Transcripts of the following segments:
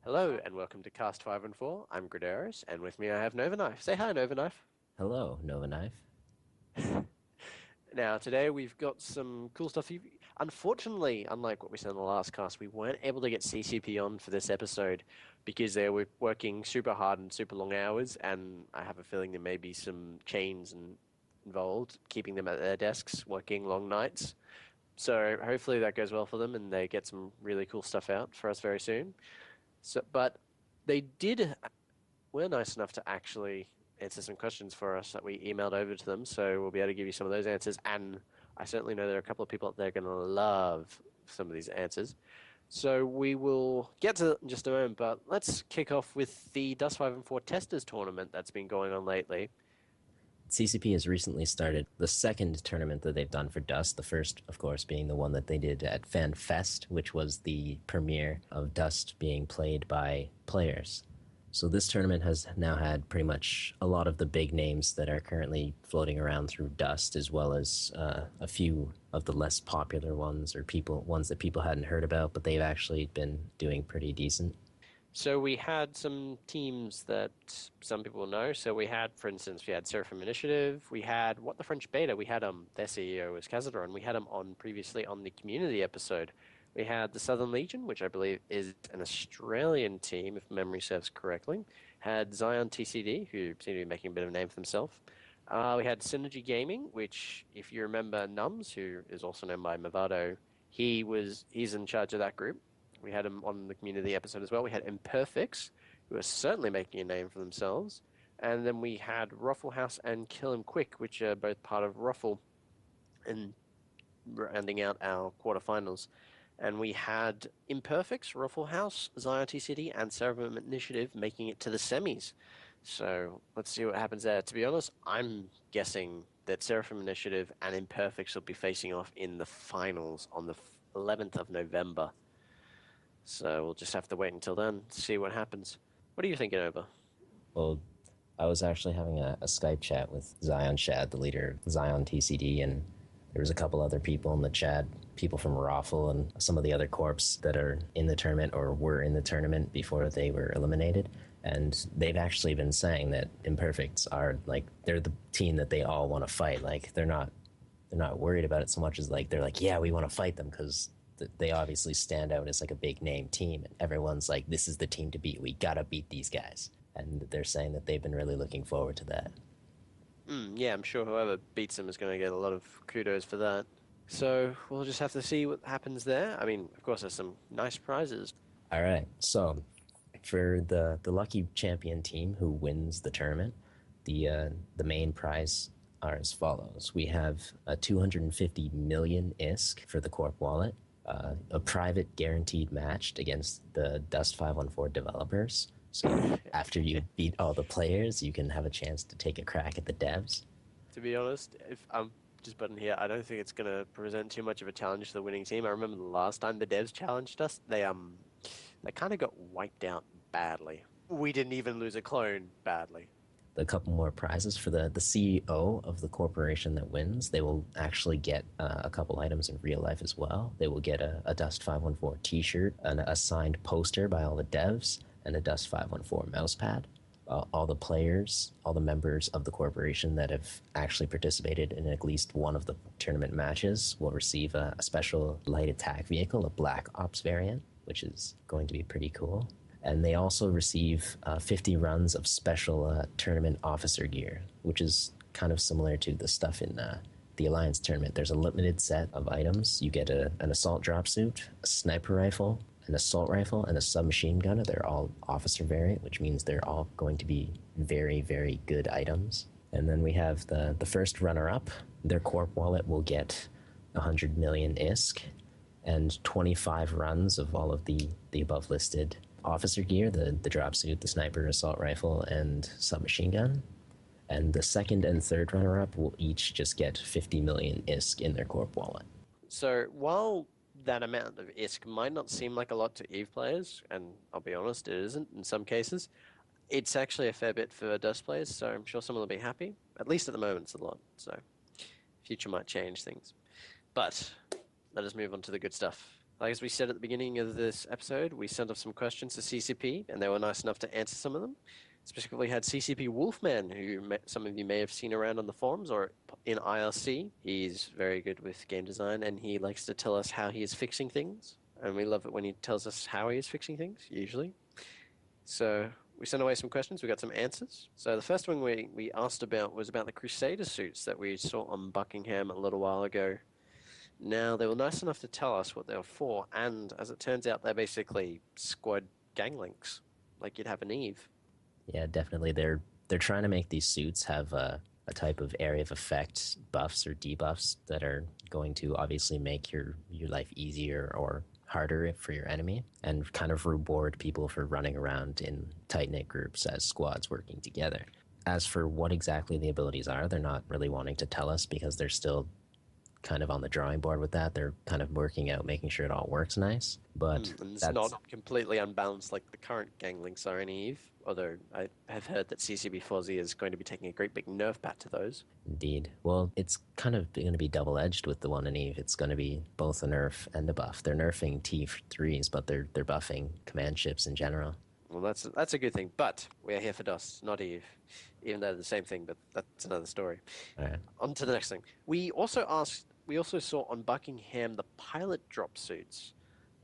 Hello and welcome to Cast 5 and 4. I'm Gridaris, and with me I have Nova Knife. Say hi, Nova Knife. Hello, Nova Knife. Now, today we've got some cool stuff. Unfortunately, unlike what we said in the last cast, we weren't able to get CCP on for this episode because they were working super hard and super long hours, and I have a feeling there may be some chains involved, keeping them at their desks, working long nights. So hopefully that goes well for them and they get some really cool stuff out for us very soon. But they were nice enough to actually answer some questions for us that we emailed over to them. So we'll be able to give you some of those answers. And I certainly know there are a couple of people out there going to love some of these answers. So we will get to it in just a moment, but let's kick off with the Dust 5 and 4 Testers tournament that's been going on lately. CCP has recently started the second tournament that they've done for Dust. The first, of course, being the one that they did at Fan Fest, which was the premiere of Dust being played by players. So this tournament has now had pretty much a lot of the big names that are currently floating around through Dust, as well as a few of the less popular ones or ones that people hadn't heard about, but they've actually been doing pretty decent. So we had some teams that some people know. So we had, for instance, we had Seraphim Initiative. We had What the French Beta. We had their CEO was Cazador, and we had him on previously on the community episode. We had the Southern Legion, which I believe is an Australian team, if memory serves correctly. Had Zion TCD, who seemed to be making a bit of a name for themselves. We had Synergy Gaming, which, if you remember, Nums, who is also known by Movado, he's in charge of that group. We had him on the community episode as well. We had Imperfects, who are certainly making a name for themselves. And then we had Ruffle House and Kill 'Em Quick, which are both part of Ruffle, and rounding out our quarterfinals. And we had Imperfects, Ruffle House, Zion City, and Cerebrum Initiative making it to the semis. So let's see what happens there. To be honest, I'm guessing that Seraphim Initiative and Imperfects will be facing off in the finals on the 11th of November. So we'll just have to wait until then to see what happens. What are you thinking over? Well, I was actually having a Skype chat with Zion Shad, the leader of Zion TCD, and there was a couple other people in the chat, people from Raffle and some of the other corps that are in the tournament or were in the tournament before they were eliminated. And they've actually been saying that Imperfects are like they're the team that they all want to fight. Like they're not worried about it so much as like they're like, yeah, we want to fight them because they obviously stand out as like a big name team, and everyone's like, this is the team to beat. We gotta beat these guys, and they're saying that they've been really looking forward to that. Yeah, I'm sure whoever beats them is going to get a lot of kudos for that. So we'll just have to see what happens there. I mean, of course, there's some nice prizes. All right, so for the lucky champion team who wins the tournament, the main prize are as follows. We have a 250 million ISK for the Corp wallet, a private guaranteed match against the Dust 514 developers. So after you beat all the players, you can have a chance to take a crack at the devs. To be honest, if I'm just button here, I don't think it's going to present too much of a challenge to the winning team. I remember the last time the devs challenged us, they kind of got wiped out badly. We didn't even lose a clone badly. A couple more prizes for the CEO of the corporation that wins. They will actually get a couple items in real life as well. They will get a Dust 514 t-shirt, a signed poster by all the devs, and a Dust 514 mousepad. All the players, all the members of the corporation that have actually participated in at least one of the tournament matches will receive a special light attack vehicle, a Black Ops variant, which is going to be pretty cool. And they also receive 50 runs of special tournament officer gear, which is kind of similar to the stuff in the Alliance tournament. There's a limited set of items. You get an assault drop suit, a sniper rifle, an assault rifle, and a submachine gun. They're all officer variant, which means they're all going to be very, very good items. And then we have the first runner-up. Their corp wallet will get 100 million ISK and 25 runs of all of the above listed officer gear, the drop suit, the sniper, assault rifle, and submachine gun. And the second and third runner-up will each just get 50 million ISK in their corp wallet. So while that amount of ISK might not seem like a lot to EVE players, and I'll be honest, it isn't in some cases, it's actually a fair bit for Dust players, so I'm sure someone will be happy. At least at the moment, it's a lot, so future might change things. But let us move on to the good stuff. Like as we said at the beginning of this episode, we sent off some questions to CCP, and they were nice enough to answer some of them. Specifically, had CCP Wolfman, who some of you may have seen around on the forums or in IRC. He's very good with game design, and he likes to tell us how he is fixing things. And we love it when he tells us how he is fixing things, usually. So we sent away some questions. We got some answers. So the first one we asked about was about the Crusader suits that we saw on Buckingham a little while ago. Now, they were nice enough to tell us what they were for, and as it turns out, they're basically squad ganglinks, like you'd have an Eve. Yeah, definitely. They're trying to make these suits have a type of area of effect buffs or debuffs that are going to obviously make your life easier or harder for your enemy, and kind of reward people for running around in tight knit groups as squads working together. As for what exactly the abilities are, they're not really wanting to tell us because they're still kind of on the drawing board with that. They're kind of working out, making sure it all works nice. But And it's that's not completely unbalanced like the current ganglinks are in Eve, although I have heard that CCB Fozzy is going to be taking a great big nerf bat to those. indeed. Well, it's kind of going to be double edged with the one in Eve. It's going to be both a nerf and a buff. They're nerfing T3s, but they're buffing command ships in general. Well, that's a good thing, but we are here for DOS, not Eve, even though they're the same thing, but that's another story. All right. On to the next thing. We also saw on Buckingham the pilot drop suits,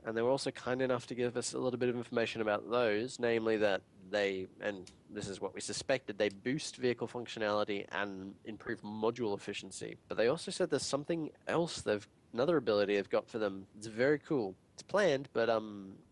and they were also kind enough to give us a little bit of information about those, namely that and this is what we suspected, they boost vehicle functionality and improve module efficiency. But they also said there's something else another ability they've got for them. It's very cool. It's planned, but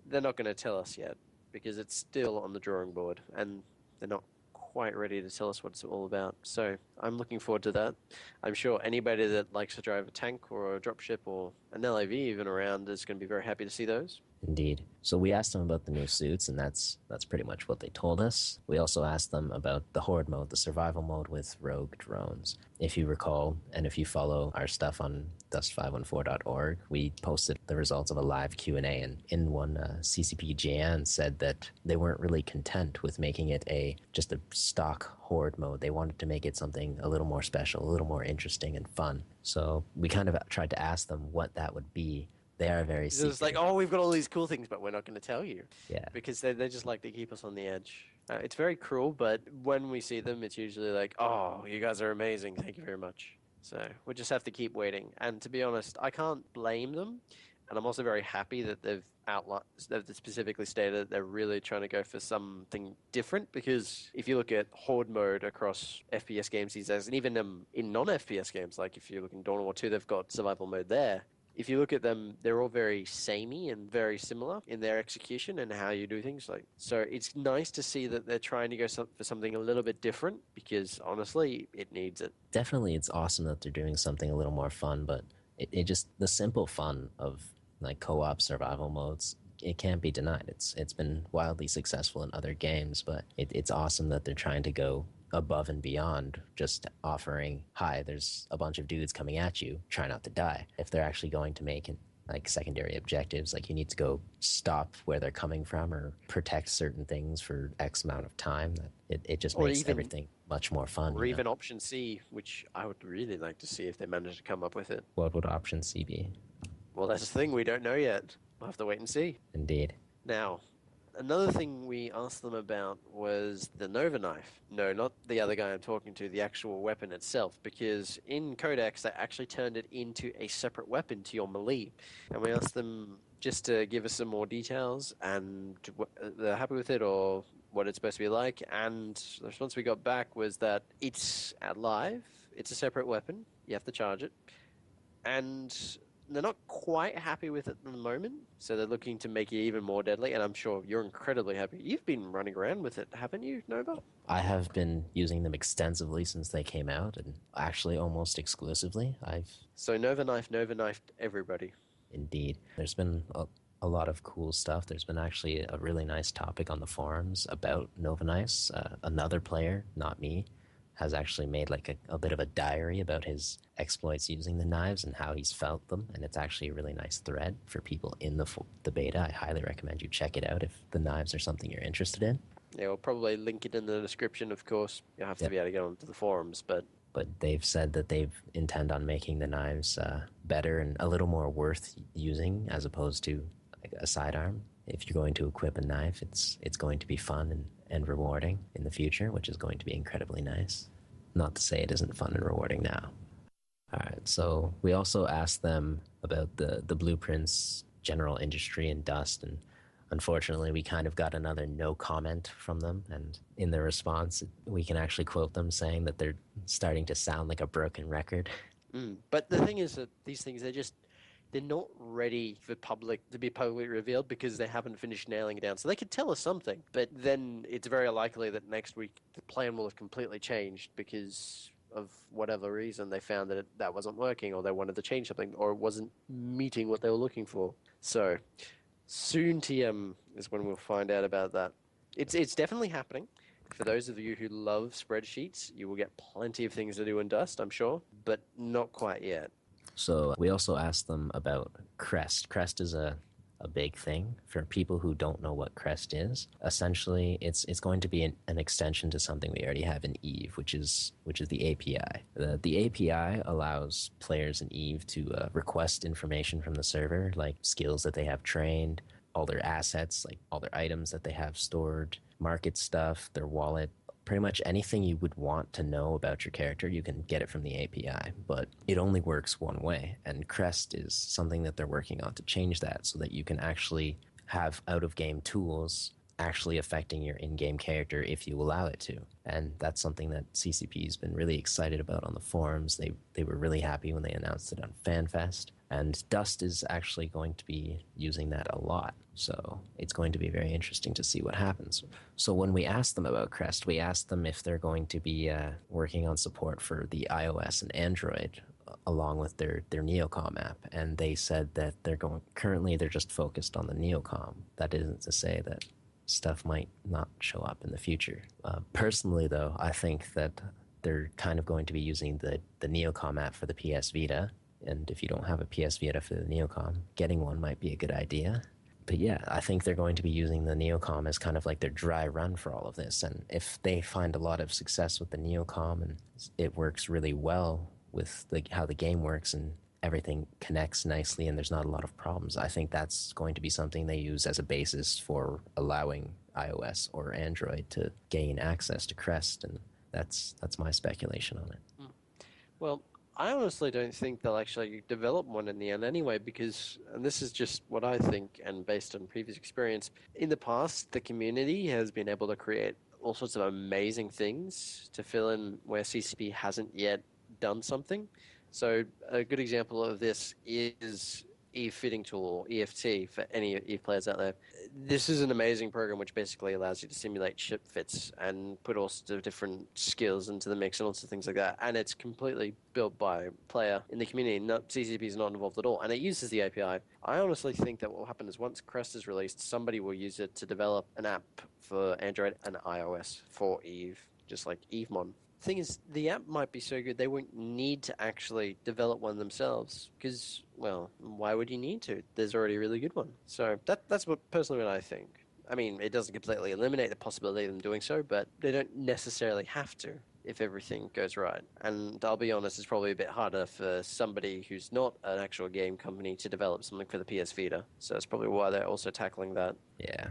they're not going to tell us yet because it's still on the drawing board, and they're not quite ready to tell us what it's all about. So I'm looking forward to that. I'm sure anybody that likes to drive a tank or a dropship or an LAV even around is going to be very happy to see those. Indeed. So we asked them about the new suits, and that's pretty much what they told us. We also asked them about the horde mode, the survival mode with rogue drones. If you recall, and if you follow our stuff on dust514.org, we posted the results of a live Q&A, and in one, CCP Jan said that they weren't really content with making it just a stock horde mode. They wanted to make it something a little more special, a little more interesting and fun. So we kind of tried to ask them what that would be. They are very secretive. It's like, oh, we've got all these cool things, but we're not going to tell you. Yeah. Because they just like to keep us on the edge. It's very cruel, but when we see them, it's usually like, oh, you guys are amazing. Thank you very much. So we'll just have to keep waiting. And to be honest, I can't blame them. And I'm also very happy that they've specifically stated that they're really trying to go for something different, because if you look at horde mode across FPS games these days, and even in non-FPS games, like if you look in Dawn of War 2, they've got survival mode there. If you look at them, they're all very samey and very similar in their execution and how you do things. So it's nice to see that they're trying to go for something a little bit different, because honestly, it needs it. Definitely, it's awesome that they're doing something a little more fun, but it just, the simple fun of like co-op survival modes, it can't be denied. It's been wildly successful in other games, but it's awesome that they're trying to go above and beyond just offering, hi, there's a bunch of dudes coming at you, try not to die. If they're actually going to make like secondary objectives, like you need to go stop where they're coming from or protect certain things for X amount of time, it just makes everything much more fun. Or even option C, which I would really like to see if they manage to come up with it. What would option C be? Well, that's the thing, we don't know yet. We'll have to wait and see. Indeed. Now, another thing we asked them about was the Nova knife. No, not the other guy I'm talking to, the actual weapon itself, because in Codex they actually turned it into a separate weapon to your melee. And we asked them just to give us some more details, and they're happy with it or what it's supposed to be like. And the response we got back was that it's live, it's a separate weapon, you have to charge it, and they're not quite happy with it at the moment, so they're looking to make it even more deadly, and I'm sure you're incredibly happy. You've been running around with it, haven't you, Nova? I have been using them extensively since they came out, and actually almost exclusively. So Nova knifed everybody. Indeed. There's been a lot of cool stuff. There's been actually a really nice topic on the forums about Nova knives. Another player, not me, has actually made like a bit of a diary about his exploits using the knives and how he's felt them, and it's actually a really nice thread for people in the beta. I highly recommend you check it out if the knives are something you're interested in. Yeah, we'll probably link it in the description, of course. You'll have to be able to get onto the forums, but but they've said that they intend on making the knives better and a little more worth using as opposed to like a sidearm. If you're going to equip a knife, it's going to be fun and rewarding in the future, which is going to be incredibly nice. Not to say it isn't fun and rewarding now. All right, so we also asked them about the blueprints, general industry, and dust, and unfortunately, we kind of got another no comment from them. And in their response, we can actually quote them saying that they're starting to sound like a broken record. But the thing is that these things they're not ready for public to be publicly revealed because they haven't finished nailing it down. So they could tell us something, but then it's very likely that next week the plan will have completely changed because of whatever reason they found that that wasn't working, or they wanted to change something, or it wasn't meeting what they were looking for. So soon, TM is when we'll find out about that. It's definitely happening. For those of you who love spreadsheets, you will get plenty of things to do in Dust, I'm sure, but not quite yet. So we also asked them about CREST. CREST is a big thing for people who don't know what CREST is. Essentially, it's going to be an extension to something we already have in Eve, which is the API. The API allows players in Eve to request information from the server, like skills that they have trained, all their assets, like all their items that they have stored, market stuff, their wallet, pretty much anything you would want to know about your character, you can get it from the API, but it only works one way. And Crest is something that they're working on to change that so that you can actually have out of game tools actually affecting your in game character if you allow it to. And that's something that CCP has been really excited about on the forums. They were really happy when they announced it on FanFest. And Dust is actually going to be using that a lot. So it's going to be very interesting to see what happens. So when we asked them about Crest, we asked them if they're going to be working on support for the iOS and Android along with their Neocom app. And they said that currently they're just focused on the Neocom. That isn't to say that stuff might not show up in the future. Personally, though, I think that they're kind of going to be using the Neocom app for the PS Vita. And if you don't have a PS Vita for the Neocom, getting one might be a good idea. But yeah, I think they're going to be using the Neocom as kind of like their dry run for all of this. And if they find a lot of success with the Neocom and it works really well with how the game works and everything connects nicely and there's not a lot of problems, I think that's going to be something they use as a basis for allowing iOS or Android to gain access to Crest. And that's my speculation on it. Well, I honestly don't think they'll actually develop one in the end anyway, because, and this is just what I think, and based on previous experience, in the past, the community has been able to create all sorts of amazing things to fill in where CCP hasn't yet done something. So, a good example of this is Eve Fitting Tool, or EFT, for any Eve players out there. This is an amazing program which basically allows you to simulate ship fits and put all sorts of different skills into the mix and lots of things like that. And it's completely built by a player in the community. Not, CCP is not involved at all. And it uses the API. I honestly think that what will happen is once Crest is released, somebody will use it to develop an app for Android and iOS for Eve, just like EveMon. Thing is, the app might be so good they won't need to actually develop one themselves because, well, why would you need to? There's already a really good one. So that's what I think. I mean, it doesn't completely eliminate the possibility of them doing so, but they don't necessarily have to if everything goes right. And I'll be honest, it's probably a bit harder for somebody who's not an actual game company to develop something for the PS Vita. So that's probably why they're also tackling that. Yeah.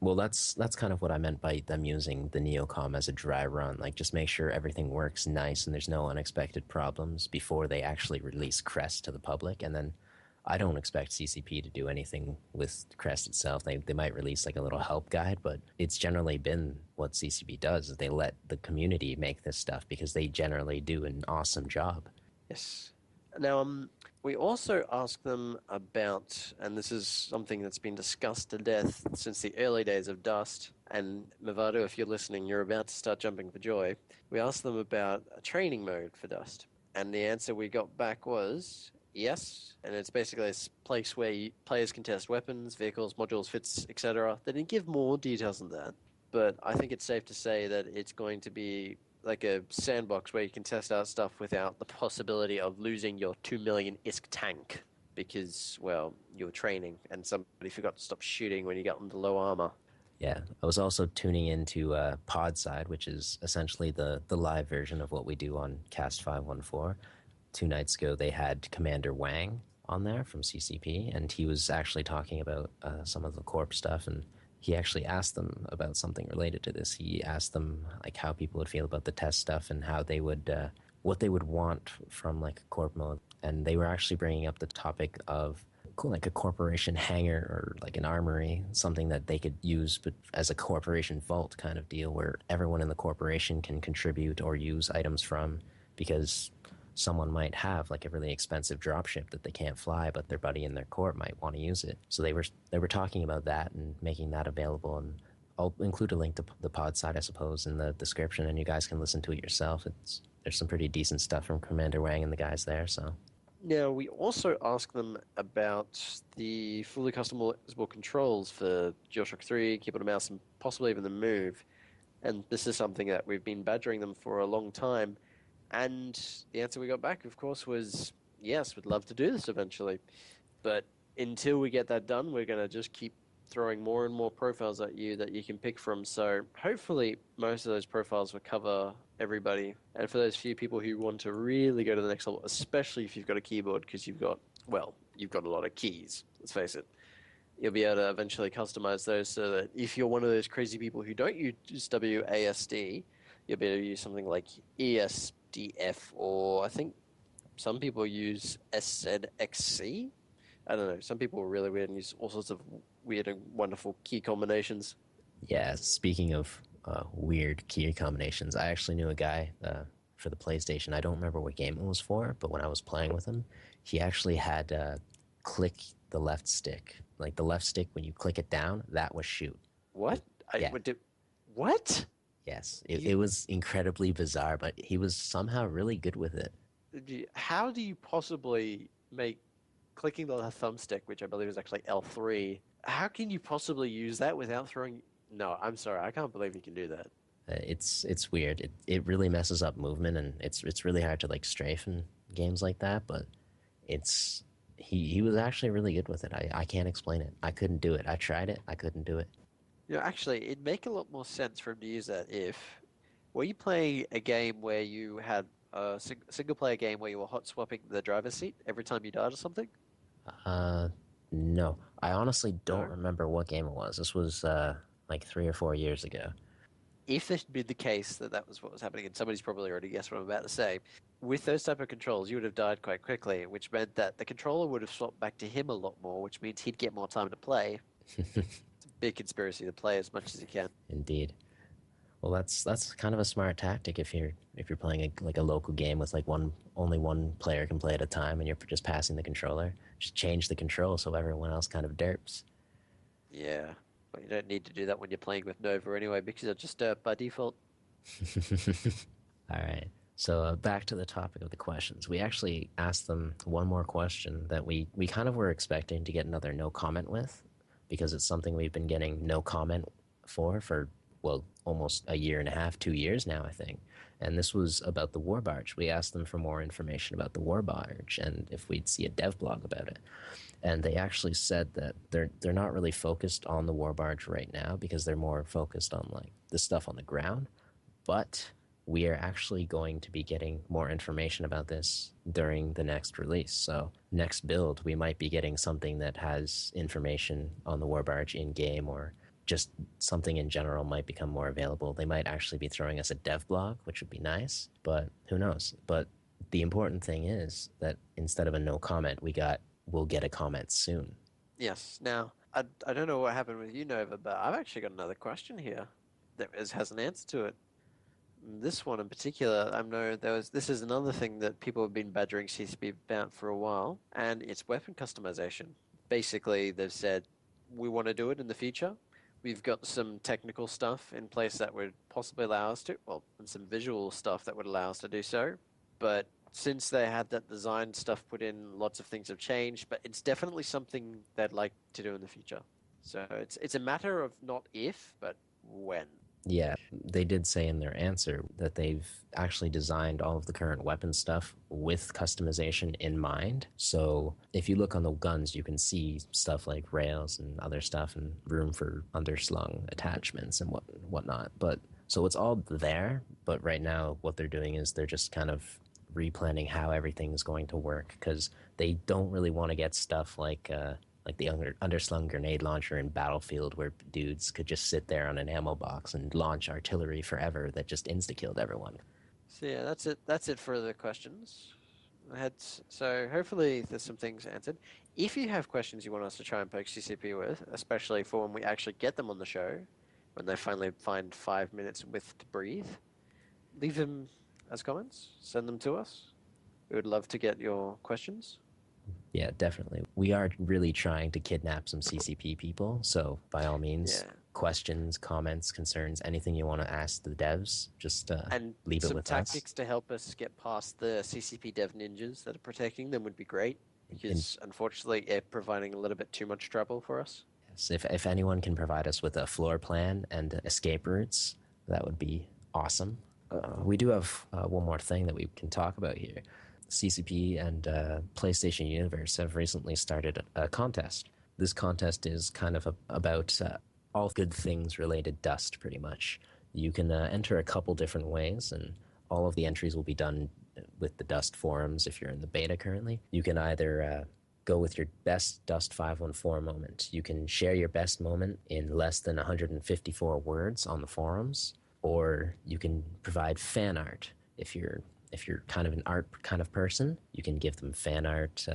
Well, that's kind of what I meant by them using the Neocom as a dry run. Like, just make sure everything works nice and there's no unexpected problems before they actually release Crest to the public. And then I don't expect CCP to do anything with Crest itself. They might release like a little help guide, but it's generally been what CCP does is they let the community make this stuff because they generally do an awesome job. Yes. Now, we also asked them about, and this is something that's been discussed to death since the early days of Dust, and Movado, if you're listening, you're about to start jumping for joy. We asked them about a training mode for Dust, and the answer we got back was yes, and it's basically a place where players can test weapons, vehicles, modules, fits, etc. They didn't give more details than that, but I think it's safe to say that it's going to be like a sandbox where you can test out stuff without the possibility of losing your 2 million ISK tank because, well, you were training and somebody forgot to stop shooting when you got into low armor. Yeah, I was also tuning into Podside, which is essentially the live version of what we do on Cast 514. 2 nights ago, they had Commander Wang on there from CCP, and he was actually talking about some of the corp stuff, and he actually asked them about something related to this. He asked them like how people would feel about the test stuff and how they would what they would want from like a corp mode, and they were actually bringing up the topic of cool, like a corporation hangar or like an armory, something that they could use but as a corporation vault kind of deal where everyone in the corporation can contribute or use items from because someone might have like a really expensive dropship that they can't fly, but their buddy in their corp might want to use it. So they were talking about that and making that available. And I'll include a link to the pod site, I suppose, in the description, and you guys can listen to it yourself. There's some pretty decent stuff from Commander Wang and the guys there. So Now, we also asked them about the fully customizable controls for DualShock 3, keyboard and mouse, and possibly even the Move. And this is something that we've been badgering them for a long time. And the answer we got back, of course, was yes, we'd love to do this eventually. But until we get that done, we're going to just keep throwing more and more profiles at you that you can pick from. So hopefully, most of those profiles will cover everybody. And for those few people who want to really go to the next level, especially if you've got a keyboard, because you've got a lot of keys, let's face it. You'll be able to eventually customize those so that if you're one of those crazy people who don't use WASD, you'll be able to use something like ESDF, or I think some people use SZXC. I don't know. Some people are really weird and use all sorts of weird and wonderful key combinations. yeah, speaking of weird key combinations, I actually knew a guy for the PlayStation. I don't remember what game it was for, but when I was playing with him, he actually had click the left stick. Like the left stick, when you click it down, that was shoot. What? I Yeah, would do. What? yes. It You, was incredibly bizarre, but he was somehow really good with it. how do you possibly make clicking the thumbstick, which I believe is actually L3, how can you possibly use that without throwing? No, I'm sorry. I can't believe you can do that. It's weird. It really messes up movement, and it's really hard to like strafe in games like that. But it's he was actually really good with it. I can't explain it. I couldn't do it. I tried it. I couldn't do it. Actually, it'd make a lot more sense for him to use that if were you playing a game where you had a single player game where you were hot swapping the driver's seat every time you died or something? Uh, no, I honestly don't No. remember what game it was. This was like 3 or 4 years ago. If it had been the case that that was what was happening, and somebody's probably already guessed what I'm about to say, with those type of controls, you would have died quite quickly, which meant that the controller would have swapped back to him a lot more, which means he'd get more time to play. It's a big conspiracy to play as much as he can. Indeed. Well, that's kind of a smart tactic if you're playing like a local game with like only one player can play at a time, and you're just passing the controller. Just change the control so everyone else kind of derps. Yeah, but you don't need to do that when you're playing with Nova anyway, because they're just by default. All right. So back to the topic of the questions. We actually asked them one more question that we kind of were expecting to get another no comment with, because it's something we've been getting no comment for well almost a year and a half, 2 years now, I think. And this was about the war barge. We asked them for more information about the war barge and if we'd see a dev blog about it. And they actually said that they're not really focused on the war barge right now because they're more focused on like the stuff on the ground. But we are actually going to be getting more information about this during the next release. So next build, we might be getting something that has information on the war barge in game, or just something in general might become more available. They might actually be throwing us a dev blog, which would be nice, but who knows? But the important thing is that instead of a no comment, we'll get a comment soon. Yes. Now, I don't know what happened with you, Nova, but I've actually got another question here has an answer to it. This one in particular, I know this is another thing that people have been badgering CCP about for a while, and it's weapon customization. Basically, they've said we want to do it in the future. We've got some technical stuff in place that would possibly allow us to, well, and some visual stuff that would allow us to do so. But since they had that design stuff put in, lots of things have changed, but it's definitely something they'd like to do in the future. So it's a matter of not if, but when. Yeah, they did say in their answer that they've actually designed all of the current weapon stuff with customization in mind. So if you look on the guns, you can see stuff like rails and other stuff and room for underslung attachments and whatnot. But so it's all there. But right now, what they're doing is they're just kind of replanning how everything's going to work because they don't really want to get stuff like the underslung grenade launcher in Battlefield, where dudes could just sit there on an ammo box and launch artillery forever that just insta killed everyone. So yeah, that's it. That's it for the questions. So hopefully there's some things answered. If you have questions you want us to try and poke CCP with, especially for when we actually get them on the show, when they finally find 5 minutes with to breathe, leave them as comments. Send them to us. We would love to get your questions. Yeah, definitely. We are really trying to kidnap some CCP people. So, by all means, Yeah, questions, comments, concerns, anything you want to ask the devs, just and leave it some with us. tactics to help us get past the CCP dev ninjas that are protecting them would be great In, because unfortunately they're providing a little bit too much trouble for us. yes, if anyone can provide us with a floor plan and escape routes, that would be awesome. We do have one more thing that we can talk about here. CCP and PlayStation Universe have recently started a contest. This contest is kind of about all good things related dust, pretty much. You can enter a couple different ways, and all of the entries will be done with the Dust forums if you're in the beta currently. You can either go with your best Dust 514 moment. You can share your best moment in less than 154 words on the forums, or you can provide fan art. If you're kind of an art kind of person, you can give them fan art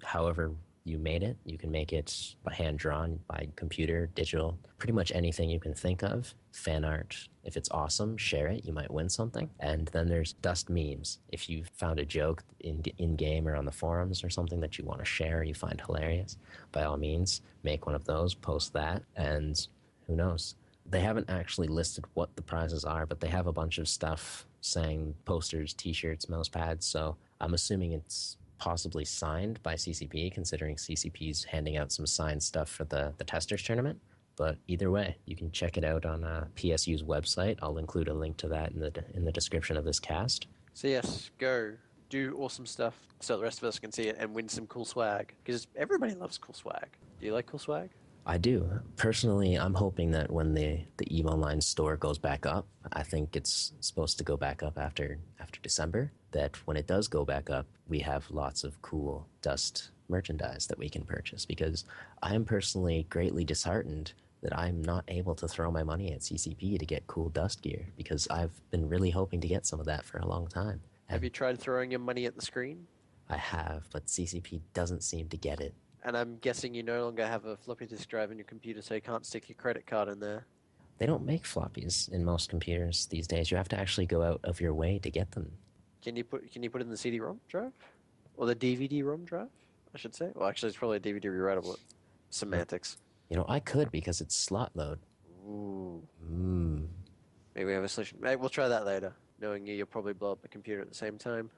however you made it. You can make it by hand drawn, by computer, digital, pretty much anything you can think of. Fan art, if it's awesome, share it. You might win something. And then there's dust memes. If you found a joke in game or on the forums or something that you want to share, you find hilarious, by all means, make one of those, post that, and who knows? They haven't actually listed what the prizes are, but they have a bunch of stuff saying posters, t-shirts, mouse pads. So I'm assuming it's possibly signed by CCP, considering CCP's handing out some signed stuff for the testers tournament. But either way, you can check it out on PSU's website. I'll include a link to that in the description of this cast. So yes, go do awesome stuff so the rest of us can see it and win some cool swag because everybody loves cool swag. Do you like cool swag? I do. Personally, I'm hoping that when the EVE Online store goes back up, I think it's supposed to go back up after December, that when it does go back up, we have lots of cool Dust merchandise that we can purchase because I am personally greatly disheartened that I'm not able to throw my money at CCP to get cool Dust gear because I've been really hoping to get some of that for a long time. Have And you tried throwing your money at the screen? I have, but CCP doesn't seem to get it. And I'm guessing you no longer have a floppy disk drive in your computer, so you can't stick your credit card in there. They don't make floppies in most computers these days. You have to actually go out of your way to get them. Can you put it in the CD-ROM drive? Or the DVD-ROM drive, I should say? Well, actually, it's probably a DVD rewritable. Semantics. I could because it's slot load. Ooh. Mm. Maybe we have a solution. Maybe we'll try that later. Knowing you'll probably blow up the computer at the same time.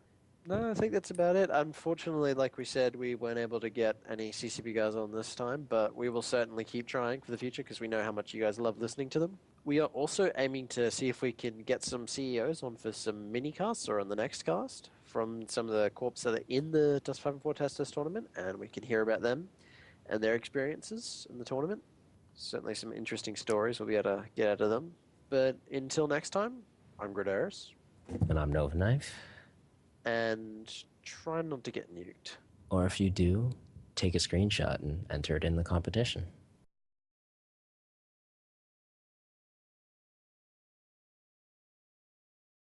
No, I think that's about it. Unfortunately, like we said, we weren't able to get any CCP guys on this time, but we will certainly keep trying for the future because we know how much you guys love listening to them. We are also aiming to see if we can get some CEOs on for some mini casts or on the next cast from some of the corps that are in the Dust 5 and 4 Testers tournament, and we can hear about them and their experiences in the tournament. Certainly some interesting stories we'll be able to get out of them. But until next time, I'm Gradaris, And I'm Nova Knife. and try not to get nuked. Or if you do, take a screenshot and enter it in the competition.